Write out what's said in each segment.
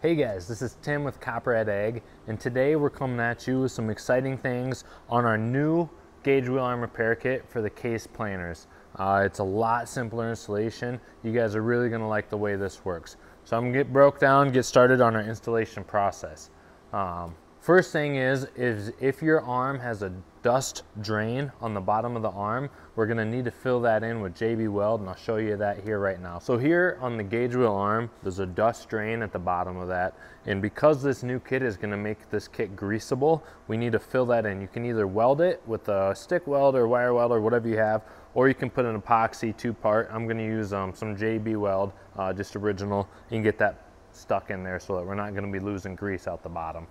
Hey guys, this is Tim with Copperhead Ag, and today we're coming at you with some exciting things on our new gauge wheel arm repair kit for the case planters. It's a lot simpler installation. You guys are really going to like the way this works. So I'm going to get started on our installation process. First thing is if your arm has a dust drain on the bottom of the arm, we're going to need to fill that in with JB Weld, and I'll show you that here right now. So here on the gauge wheel arm, there's a dust drain at the bottom of that, and because this new kit is going to make this kit greasable, we need to fill that in. You can either weld it with a stick weld or wire weld or whatever you have, or you can put an epoxy two-part. I'm going to use some JB Weld, just original, and get that stuck in there so that we're not going to be losing grease out the bottom.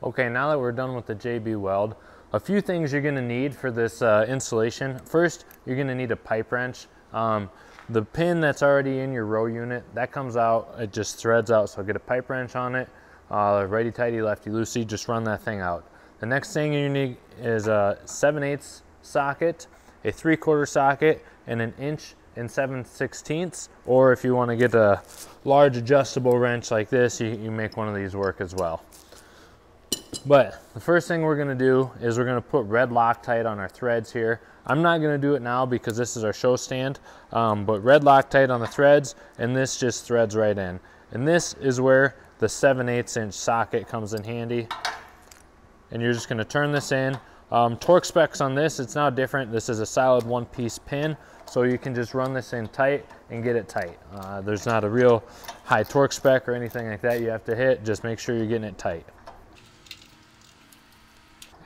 Okay, now that we're done with the JB Weld, a few things you're going to need for this installation. First, you're going to need a pipe wrench. The pin that's already in your row unit, that comes out, it just threads out, so get a pipe wrench on it. Righty tighty, lefty loosey, just run that thing out. The next thing you need is a 7/8 socket, a 3/4 socket, and an 1 7/16 inch, or if you want to get a large adjustable wrench like this, you make one of these work as well. But the first thing we're going to do is we're going to put red Loctite on our threads here. I'm not going to do it now because this is our show stand, but red Loctite on the threads, and this just threads right in. And this is where the 7/8 inch socket comes in handy. And you're just going to turn this in. Torque specs on this, it's now different. This is a solid one-piece pin, so you can just run this in tight and get it tight. There's not a real high torque spec or anything like that you have to hit. Just make sure you're getting it tight.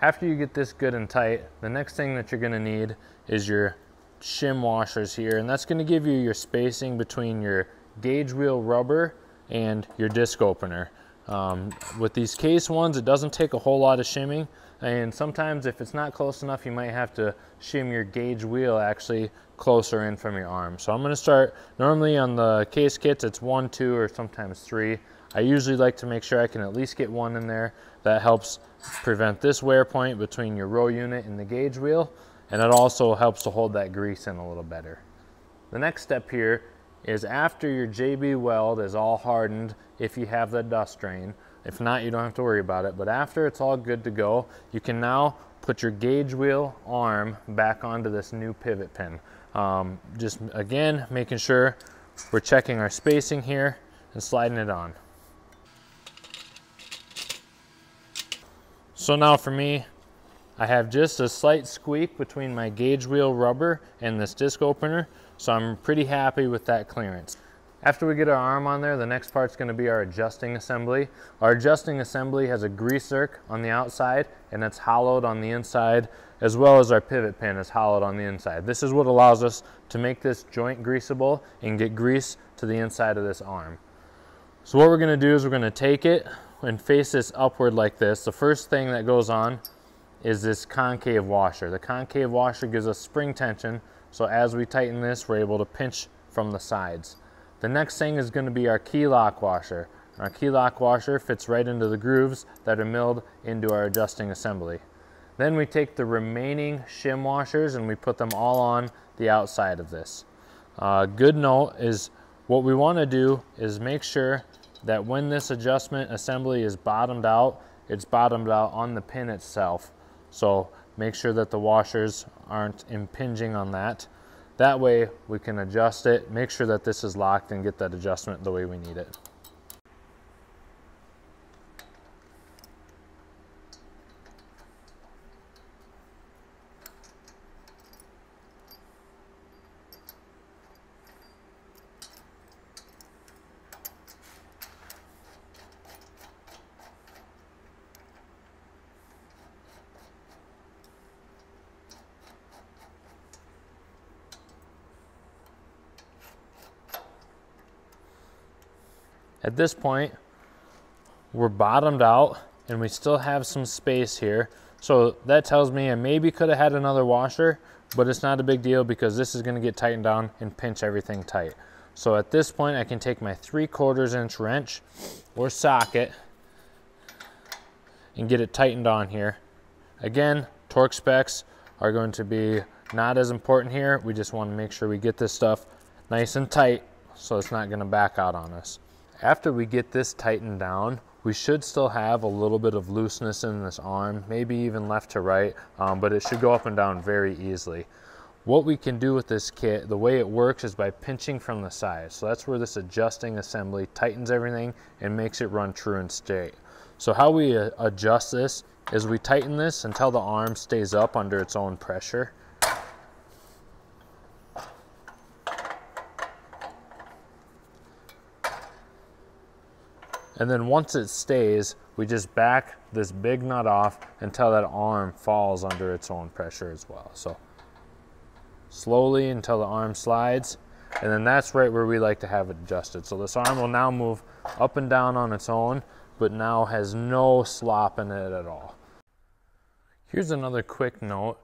After you get this good and tight, the next thing that you're going to need is your shim washers here, and that's going to give you your spacing between your gauge wheel rubber and your disc opener. With these case ones, it doesn't take a whole lot of shimming, and sometimes if it's not close enough, you might have to shim your gauge wheel actually closer in from your arm. So I'm going to start, normally on the case kits it's 1, 2, or sometimes 3. I usually like to make sure I can at least get 1 in there. That helps prevent this wear point between your row unit and the gauge wheel, and it also helps to hold that grease in a little better. The next step here is after your JB Weld is all hardened, if you have the dust drain. If not, you don't have to worry about it, but after it's all good to go, you can now put your gauge wheel arm back onto this new pivot pin. Just again, making sure we're checking our spacing here and sliding it on. So now for me, I have just a slight squeak between my gauge wheel rubber and this disc opener, so I'm pretty happy with that clearance. After we get our arm on there, the next part's going to be our adjusting assembly. Our adjusting assembly has a grease zerk on the outside, and it's hollowed on the inside, as well as our pivot pin is hollowed on the inside. This is what allows us to make this joint greasable and get grease to the inside of this arm. So what we're going to do is we're going to take it and face this upward like this. The first thing that goes on is this concave washer. The concave washer gives us spring tension, so as we tighten this, we're able to pinch from the sides. The next thing is going to be our key lock washer. Our key lock washer fits right into the grooves that are milled into our adjusting assembly. Then we take the remaining shim washers and we put them all on the outside of this. Good note is what we want to do is make sure that when this adjustment assembly is bottomed out, it's bottomed out on the pin itself. So make sure that the washers aren't impinging on that. That way we can adjust it, make sure that this is locked, and get that adjustment the way we need it. At this point, we're bottomed out and we still have some space here. So that tells me I maybe could have had another washer, but it's not a big deal because this is going to get tightened down and pinch everything tight. So at this point, I can take my 3/4 inch wrench or socket and get it tightened on here. Again, torque specs are going to be not as important here. We just want to make sure we get this stuff nice and tight so it's not going to back out on us. After we get this tightened down, we should still have a little bit of looseness in this arm, maybe even left to right, but it should go up and down very easily. What we can do with this kit, the way it works is by pinching from the side. So that's where this adjusting assembly tightens everything and makes it run true and straight. So how we adjust this is we tighten this until the arm stays up under its own pressure. And then once it stays, we just back this big nut off until that arm falls under its own pressure as well. So slowly until the arm slides, and then that's right where we like to have it adjusted. So this arm will now move up and down on its own, but now has no slop in it at all. Here's another quick note.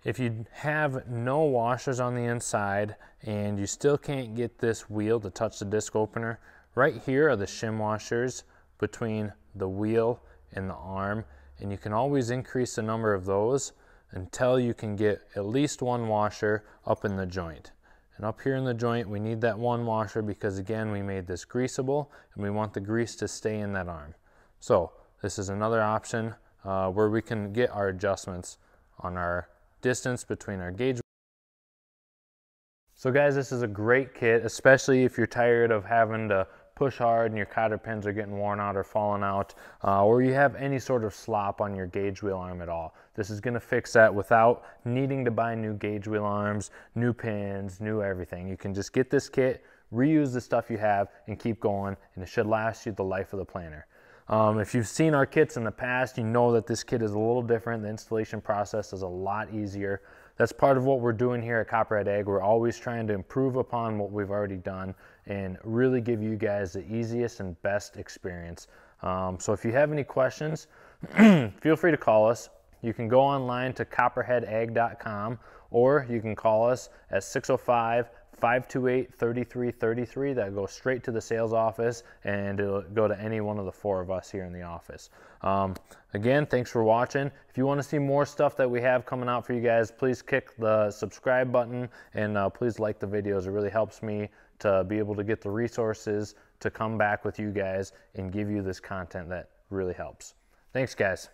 If you have no washers on the inside and you still can't get this wheel to touch the disc opener, right here are the shim washers between the wheel and the arm, and you can always increase the number of those until you can get at least one washer up in the joint. And up here in the joint, we need that one washer because again, we made this greasable and we want the grease to stay in that arm. So this is another option where we can get our adjustments on our distance between our gauge. So guys, this is a great kit, especially if you're tired of having to push hard and your cotter pins are getting worn out or falling out, or you have any sort of slop on your gauge wheel arm at all. This is going to fix that without needing to buy new gauge wheel arms, new pins, new everything. You can just get this kit, reuse the stuff you have, and keep going, and it should last you the life of the planter. If you've seen our kits in the past, you know that this kit is a little different. The installation process is a lot easier. That's part of what we're doing here at Copperhead Ag. We're always trying to improve upon what we've already done and really give you guys the easiest and best experience. So if you have any questions, feel free to call us. You can go online to copperheadag.com, or you can call us at 605-528-3333. That goes straight to the sales office, and it'll go to any one of the four of us here in the office. Again, thanks for watching. If you want to see more stuff that we have coming out for you guys, please click the subscribe button, and please like the videos. It really helps me to be able to get the resources to come back with you guys and give you this content that really helps. Thanks, guys.